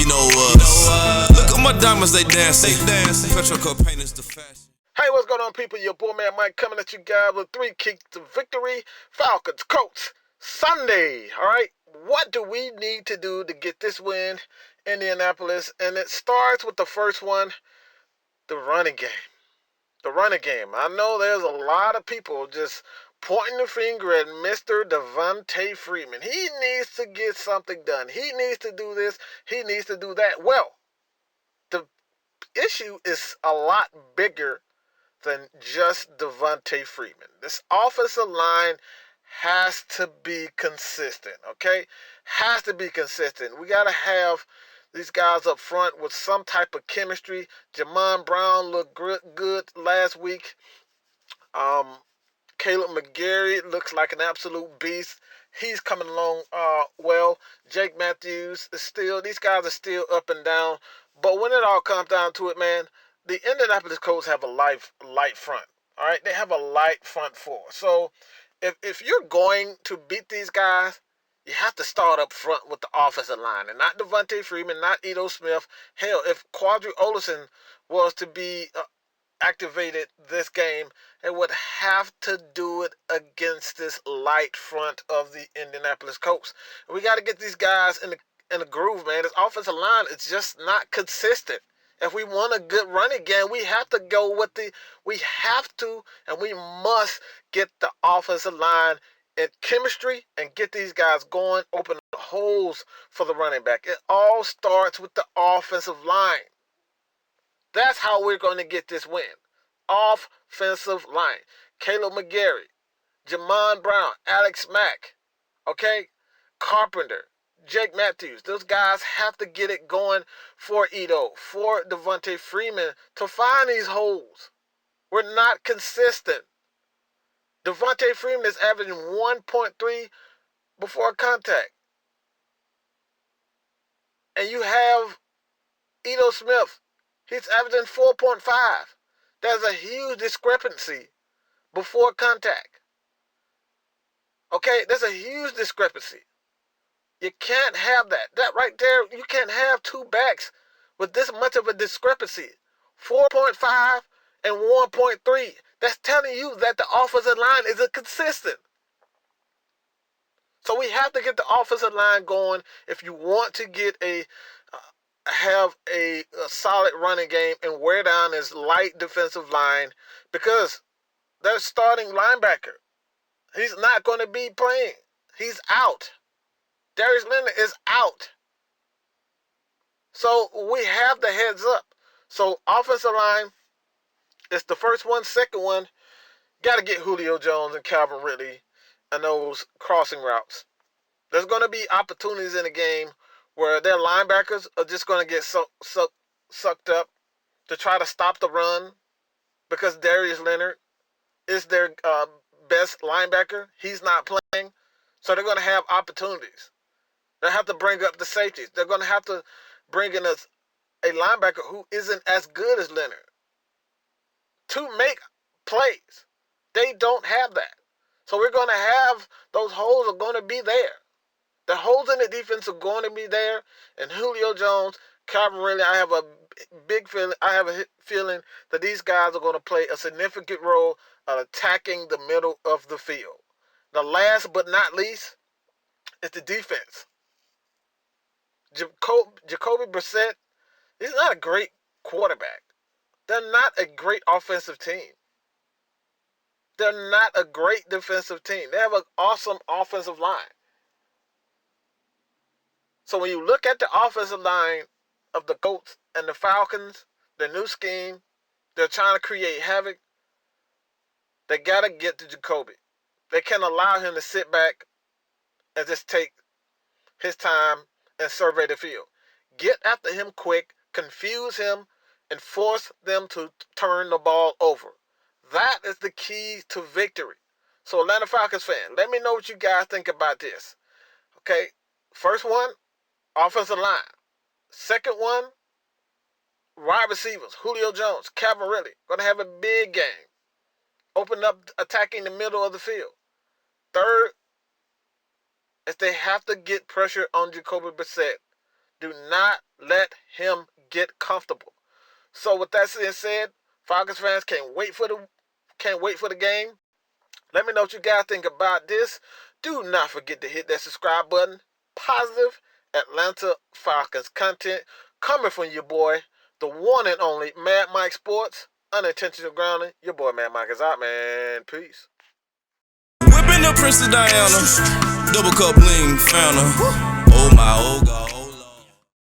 You know what? Look at my diamonds, they dancing. Petro cocaine is the fashion. Hey, what's going on, people? Your boy man Mike coming at you guys with 3 keys to victory. Falcons, Colts, Sunday. All right, what do we need to do to get this win, Indianapolis? And it starts with the first one, the running game. The running game. I know there's a lot of people just pointing the finger at Mr. Devontae Freeman. He needs to get something done. He needs to do this. He needs to do that. Well, the issue is a lot bigger than just Devontae Freeman. This offensive line has to be consistent, okay? Has to be consistent. We got to have these guys up front with some type of chemistry. Jamon Brown looked good last week. Caleb McGarry looks like an absolute beast. He's coming along well. Jake Matthews is still, these guys are still up and down. But when it all comes down to it, man, the Indianapolis Colts have a light front. All right, they have a light front four. So if you're going to beat these guys, you have to start up front with the offensive line, and not Devontae Freeman, not Ito Smith. Hell, if Quadri Olison was to be activated this game, it would have to do it against this light front of the Indianapolis Colts. We got to get these guys in the groove, man. This offensive line is just not consistent. If we want a good running game, we have to go with we have to, and we must get the offensive line in chemistry and get these guys going, open the holes for the running back. It all starts with the offensive line. That's how we're going to get this win. Offensive line. Caleb McGarry, Jamon Brown, Alex Mack, okay? Carpenter, Jake Matthews. Those guys have to get it going for Ito, for Devontae Freeman to find these holes. We're not consistent. Devontae Freeman is averaging 1.3 before contact. And you have Ito Smith. He's averaging 4.5. There's a huge discrepancy before contact. Okay, there's a huge discrepancy. You can't have that. That right there, you can't have two backs with this much of a discrepancy. 4.5 and 1.3. That's telling you that the offensive line isn't consistent. So we have to get the offensive line going if you want to get have a solid running game and wear down this light defensive line, because their starting linebacker, he's not going to be playing. He's out. Darius Leonard is out. So we have the heads up. So offensive line is the first one. Second one, got to get Julio Jones and Calvin Ridley and those crossing routes. There's going to be opportunities in the game where their linebackers are just going to get sucked up to try to stop the run, because Darius Leonard is their best linebacker. He's not playing. So they're going to have opportunities. They have to bring up the safeties. They're going to have to bring in a linebacker who isn't as good as Leonard to make plays. They don't have that. So we're going to have, those holes are going to be there. The holes in the defense are going to be there. And Julio Jones, Calvin Ridley, I have a feeling that these guys are going to play a significant role of attacking the middle of the field. The last but not least is the defense. Jacoby Brissett, he's not a great quarterback. They're not a great offensive team. They're not a great defensive team. They have an awesome offensive line. So when you look at the offensive line of the Colts and the Falcons, their new scheme, they're trying to create havoc. They got to get to Jacoby. They can't allow him to sit back and just take his time and survey the field. Get after him quick, confuse him, and force them to turn the ball over. That is the key to victory. So Atlanta Falcons fan, let me know what you guys think about this. Okay, first one, offensive line. Second one, wide receivers, Julio Jones, Calvin Ridley, going to have a big game. Open up attacking the middle of the field. Third is they have to get pressure on Jacoby Brissett Do not let him get comfortable. So with that being said, Falcons fans can't wait for the game. Let me know what you guys think about this. Do not forget to hit that subscribe button. Positive Atlanta Falcons content coming from your boy, the one and only Mad Mike Sports. Unintentional grounding. Your boy Mad Mike is out, man. Peace. Whipping the Princess Diana, double cup bling found her. Oh my, oh God.